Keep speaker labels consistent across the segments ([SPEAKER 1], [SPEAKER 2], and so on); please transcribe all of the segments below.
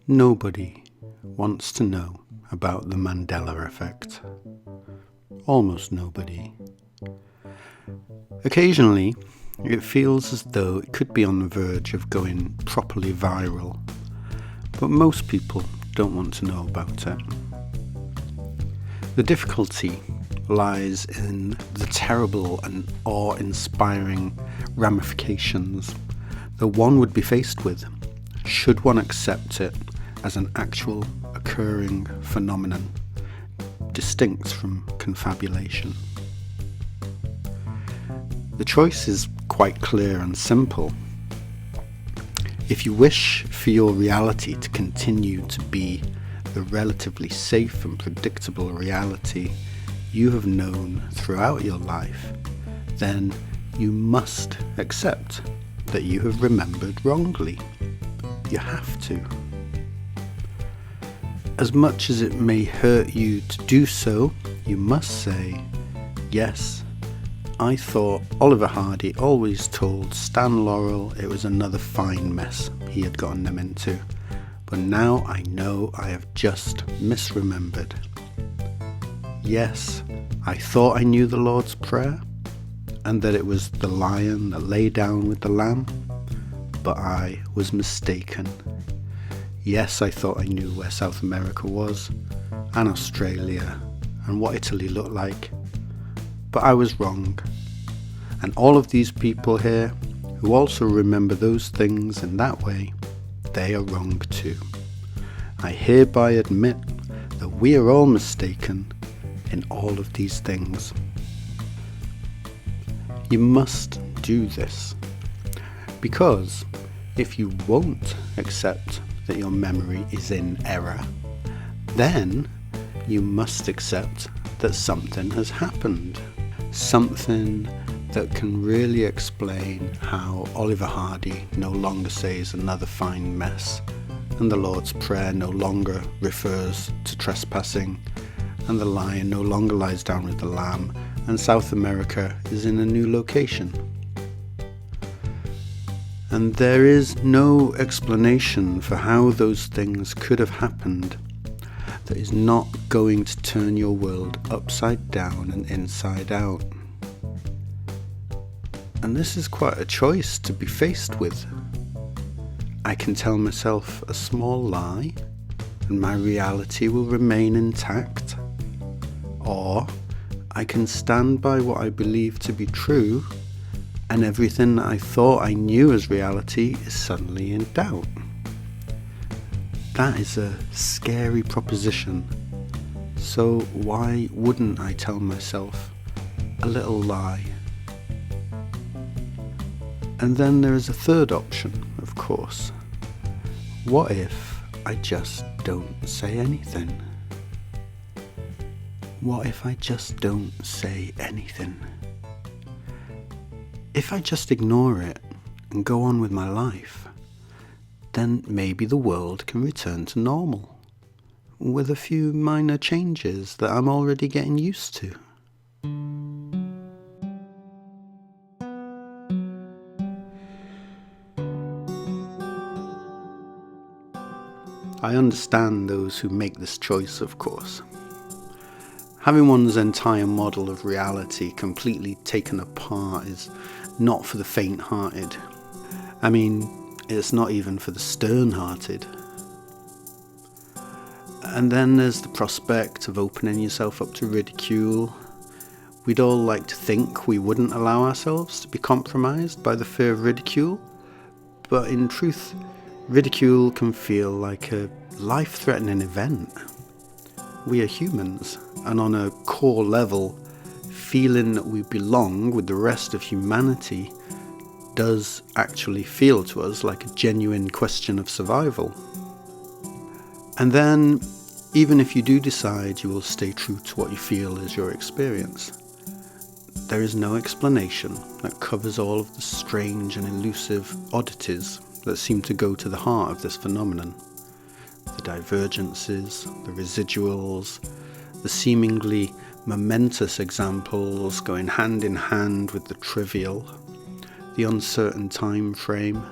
[SPEAKER 1] Nobody wants to know about the Mandela Effect. Almost nobody. Occasionally, it feels as though it could be on the verge of going properly viral, but most people don't want to know about it. The difficulty lies in the terrible and awe-inspiring ramifications that one would be faced with should one accept it as an actual occurring phenomenon, distinct from confabulation. The choice is quite clear and simple. If you wish for your reality to continue to be the relatively safe and predictable reality you have known throughout your life, then you must accept that you have remembered wrongly. You have to. As much as it may hurt you to do so, you must say, yes, I thought Oliver Hardy always told Stan Laurel it was another fine mess he had gotten them into, but now I know I have just misremembered. Yes, I thought I knew the Lord's Prayer, and that it was the lion that lay down with the lamb, but I was mistaken. Yes, I thought I knew where South America was, and Australia, and what Italy looked like, but I was wrong. And all of these people here, who also remember those things in that way, they are wrong too. I hereby admit that we are all mistaken in all of these things. You must do this, because if you won't accept that your memory is in error, then you must accept that something has happened. Something that can really explain how Oliver Hardy no longer says another fine mess, and the Lord's Prayer no longer refers to trespassing, and the lion no longer lies down with the lamb, and South America is in a new location. And there is no explanation for how those things could have happened that is not going to turn your world upside down and inside out. And this is quite a choice to be faced with. I can tell myself a small lie and my reality will remain intact, or I can stand by what I believe to be true, and everything that I thought I knew as reality is suddenly in doubt. That is a scary proposition. So why wouldn't I tell myself a little lie? And then there is a third option, of course. What if I just don't say anything? What if I just don't say anything? If I just ignore it and go on with my life, then maybe the world can return to normal, with a few minor changes that I'm already getting used to. I understand those who make this choice, of course. Having one's entire model of reality completely taken apart is not for the faint-hearted. I mean, it's not even for the stern-hearted. And then there's the prospect of opening yourself up to ridicule. We'd all like to think we wouldn't allow ourselves to be compromised by the fear of ridicule, but in truth, ridicule can feel like a life-threatening event. We are humans, and on a core level, feeling that we belong with the rest of humanity does actually feel to us like a genuine question of survival. And then, even if you do decide you will stay true to what you feel is your experience, there is no explanation that covers all of the strange and elusive oddities that seem to go to the heart of this phenomenon. The divergences, the residuals, the seemingly momentous examples going hand in hand with the trivial, the uncertain time frame.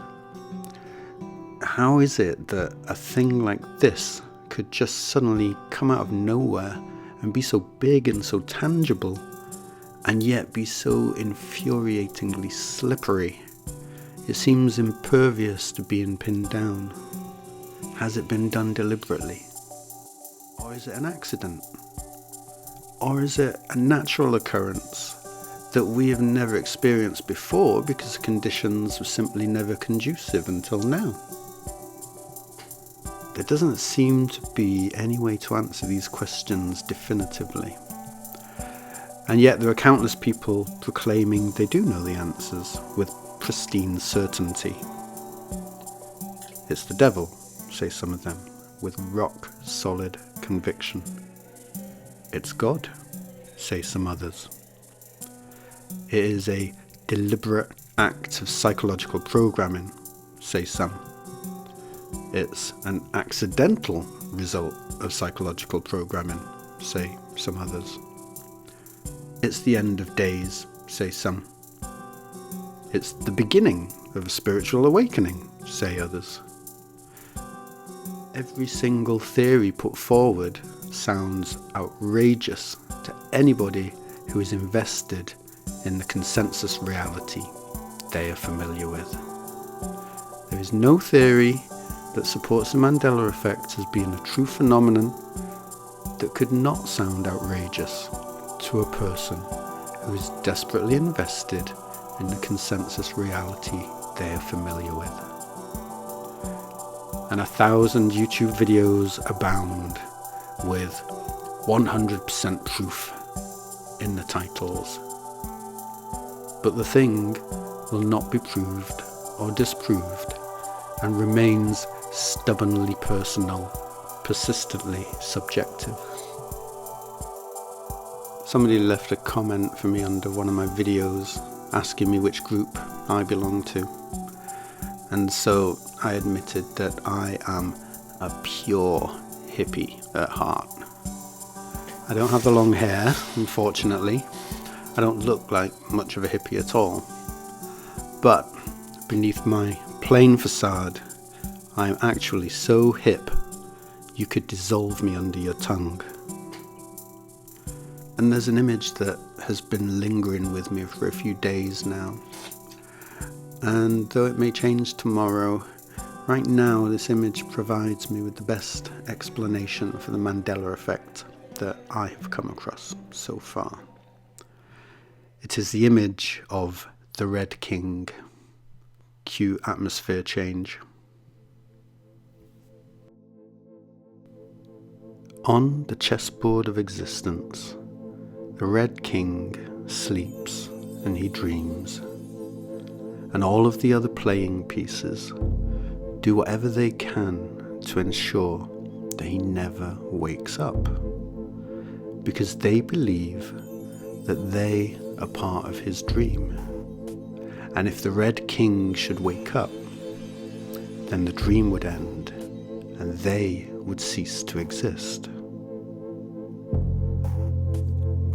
[SPEAKER 1] How is it that a thing like this could just suddenly come out of nowhere and be so big and so tangible, and yet be so infuriatingly slippery? It seems impervious to being pinned down. Has it been done deliberately? Or is it an accident? Or is it a natural occurrence that we have never experienced before because conditions were simply never conducive until now? There doesn't seem to be any way to answer these questions definitively. And yet there are countless people proclaiming they do know the answers with pristine certainty. It's the devil, say some of them, with rock-solid conviction. It's God, say some others. It is a deliberate act of psychological programming, say some. It's an accidental result of psychological programming, say some others. It's the end of days, say some. It's the beginning of a spiritual awakening, say others. Every single theory put forward sounds outrageous to anybody who is invested in the consensus reality they are familiar with. There is no theory that supports the Mandela Effect as being a true phenomenon that could not sound outrageous to a person who is desperately invested in the consensus reality they are familiar with. And 1,000 YouTube videos abound with 100% proof in the titles. But the thing will not be proved or disproved and remains stubbornly personal, persistently subjective. Somebody left a comment for me under one of my videos asking me which group I belong to. And so I admitted that I am a pure hippie at heart. I don't have the long hair, unfortunately. I don't look like much of a hippie at all. But beneath my plain facade, I am actually so hip you could dissolve me under your tongue. And there's an image that has been lingering with me for a few days now. And though it may change tomorrow, right now this image provides me with the best explanation for the Mandela Effect that I have come across so far. It is the image of the Red King. Cue atmosphere change. On the chessboard of existence, the Red King sleeps and he dreams, and all of the other playing pieces do whatever they can to ensure that he never wakes up, because they believe that they are part of his dream. And if the Red King should wake up, then the dream would end and they would cease to exist.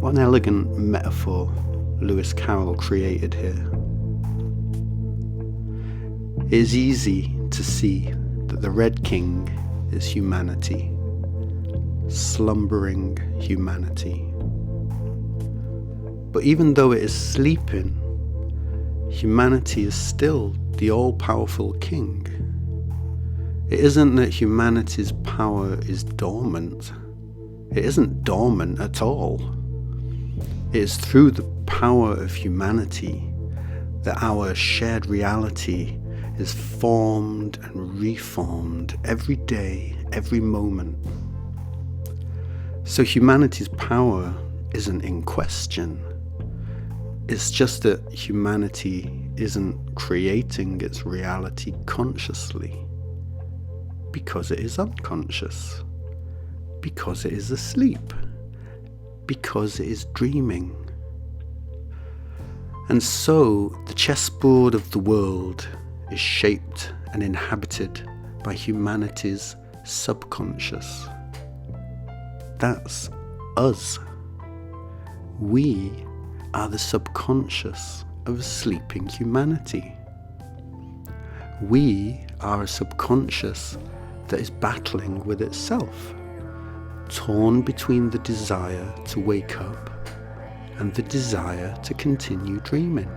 [SPEAKER 1] What an elegant metaphor Lewis Carroll created here. It is easy to see that the Red King is humanity, slumbering humanity. But even though it is sleeping, humanity is still the all-powerful king. It isn't that humanity's power is dormant. It isn't dormant at all. It is through the power of humanity that our shared reality is formed and reformed every day, every moment. So humanity's power isn't in question. It's just that humanity isn't creating its reality consciously, because it is unconscious, because it is asleep, because it is dreaming. And so the chessboard of the world is shaped and inhabited by humanity's subconscious. That's us. We are the subconscious of sleeping humanity. We are a subconscious that is battling with itself, torn between the desire to wake up and the desire to continue dreaming.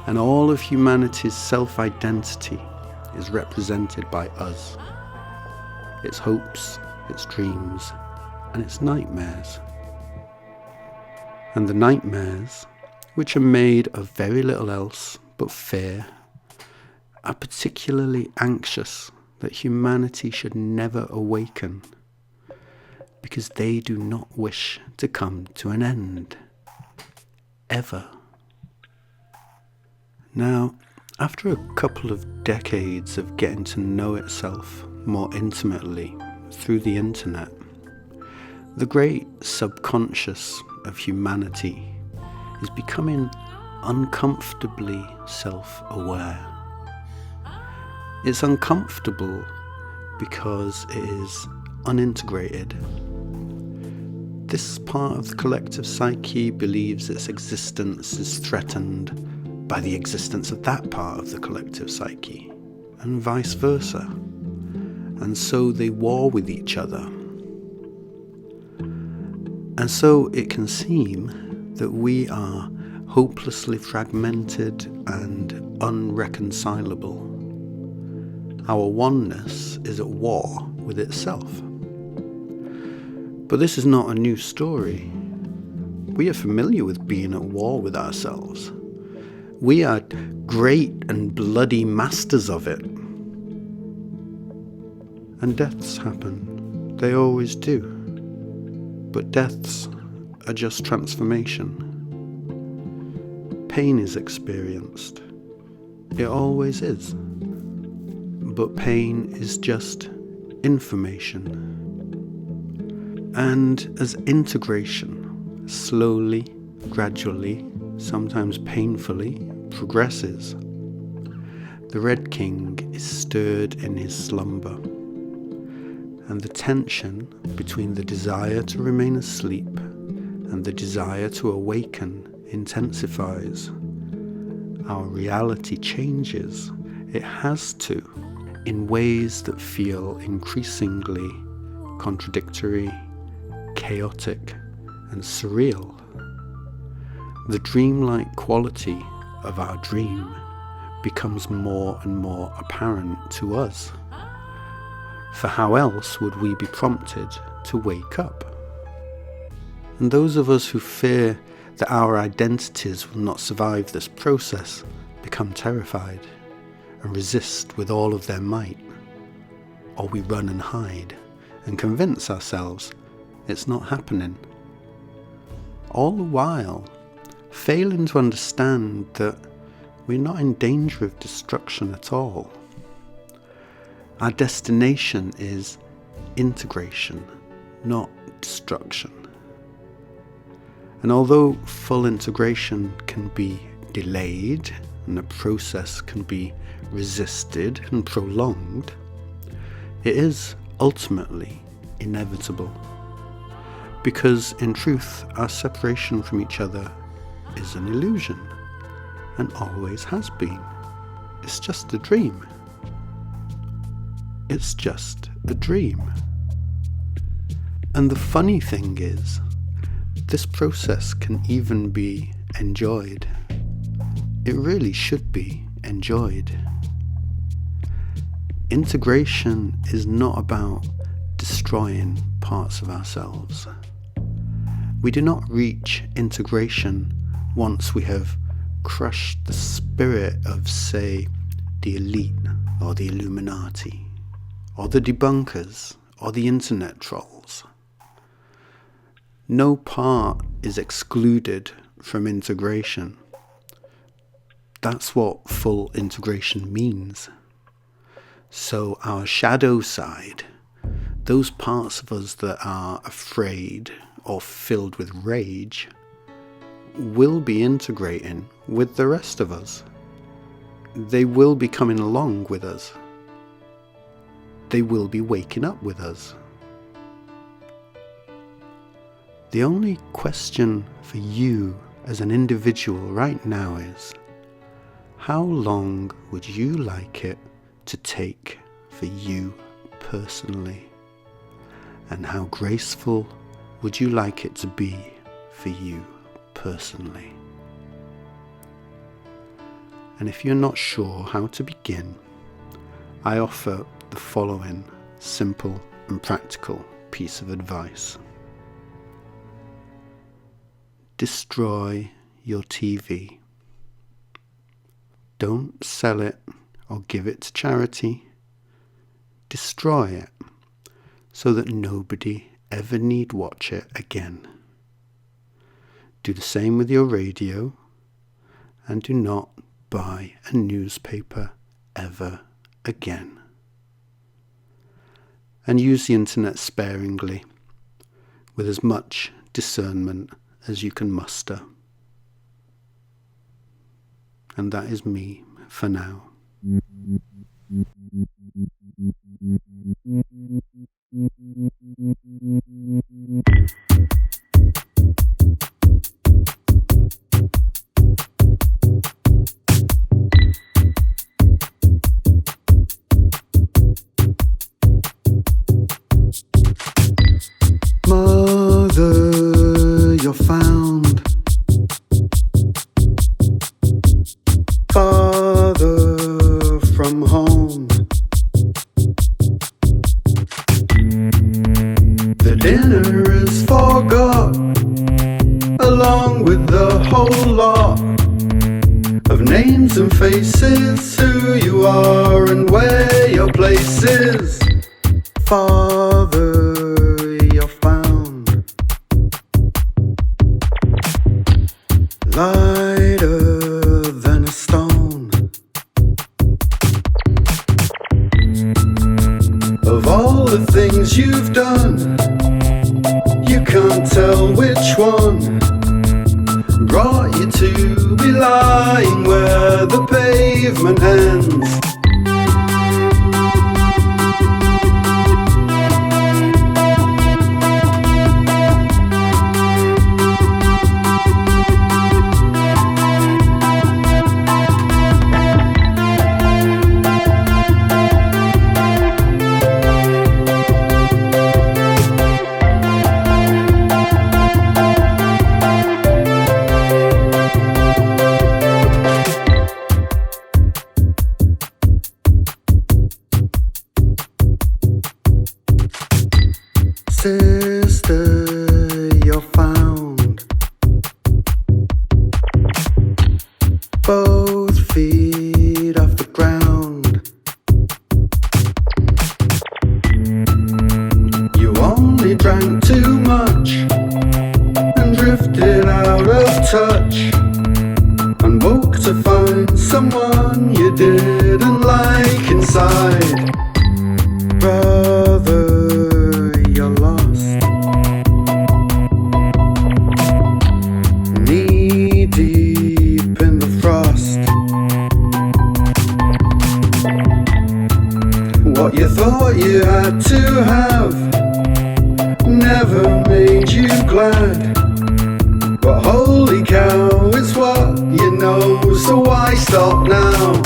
[SPEAKER 1] And all of humanity's self-identity is represented by us. Its hopes, its dreams, and its nightmares. And the nightmares, which are made of very little else but fear, are particularly anxious that humanity should never awaken, because they do not wish to come to an end, ever. Now, after a couple of decades of getting to know itself more intimately through the internet, the great subconscious of humanity is becoming uncomfortably self-aware. It's uncomfortable because it is unintegrated. This part of the collective psyche believes its existence is threatened by the existence of that part of the collective psyche, and vice versa. And so they war with each other. And so it can seem that we are hopelessly fragmented and unreconcilable. Our oneness is at war with itself. But this is not a new story. We are familiar with being at war with ourselves. We are great and bloody masters of it. And deaths happen. They always do. But deaths are just transformation. Pain is experienced. It always is. But pain is just information. And as integration slowly, gradually, sometimes painfully, progresses, the Red King is stirred in his slumber, and the tension between the desire to remain asleep and the desire to awaken intensifies. Our reality changes. It has to, in ways that feel increasingly contradictory, chaotic, and surreal. The dreamlike quality of our dream becomes more and more apparent to us. For how else would we be prompted to wake up? And those of us who fear that our identities will not survive this process become terrified and resist with all of their might. Or we run and hide and convince ourselves it's not happening. All the while, failing to understand that we're not in danger of destruction at all. Our destination is integration, not destruction. And although full integration can be delayed and the process can be resisted and prolonged, it is ultimately inevitable. Because in truth, our separation from each other is an illusion, and always has been. It's just a dream. It's just a dream. And the funny thing is, this process can even be enjoyed. It really should be enjoyed. Integration is not about destroying parts of ourselves. We do not reach integration once we have crushed the spirit of, say, the elite or the Illuminati, or the debunkers, or the internet trolls. No part is excluded from integration. That's what full integration means. So our shadow side, those parts of us that are afraid or filled with rage, will be integrating with the rest of us. They will be coming along with us. They will be waking up with us. The only question for you as an individual right now is, How long would you like it to take for you personally? And how graceful would you like it to be for you personally? And if you're not sure how to begin, I offer the following simple and practical piece of advice. Destroy your TV. Don't sell it or give it to charity. Destroy it so that nobody ever need watch it again. Do the same with your radio, and do not buy a newspaper ever again. And use the internet sparingly, with as much discernment as you can muster. And that is me for now. Mother, you're found. Father, from home. The dinner is forgot, along with the whole lot of names and faces, who you are and where your place is. Father, you're found. Lighter than a stone. Of all the things you've done, you can't tell which one brought you to be lying where the pavement ends. Sister, you're found. Both feet off the ground. You only drank too much and drifted out of touch, and woke to find someone you didn't like inside. Brother, you're lost, knee deep in the frost. What you thought you had to have never made you glad, but holy cow, it's what you know, so why stop now?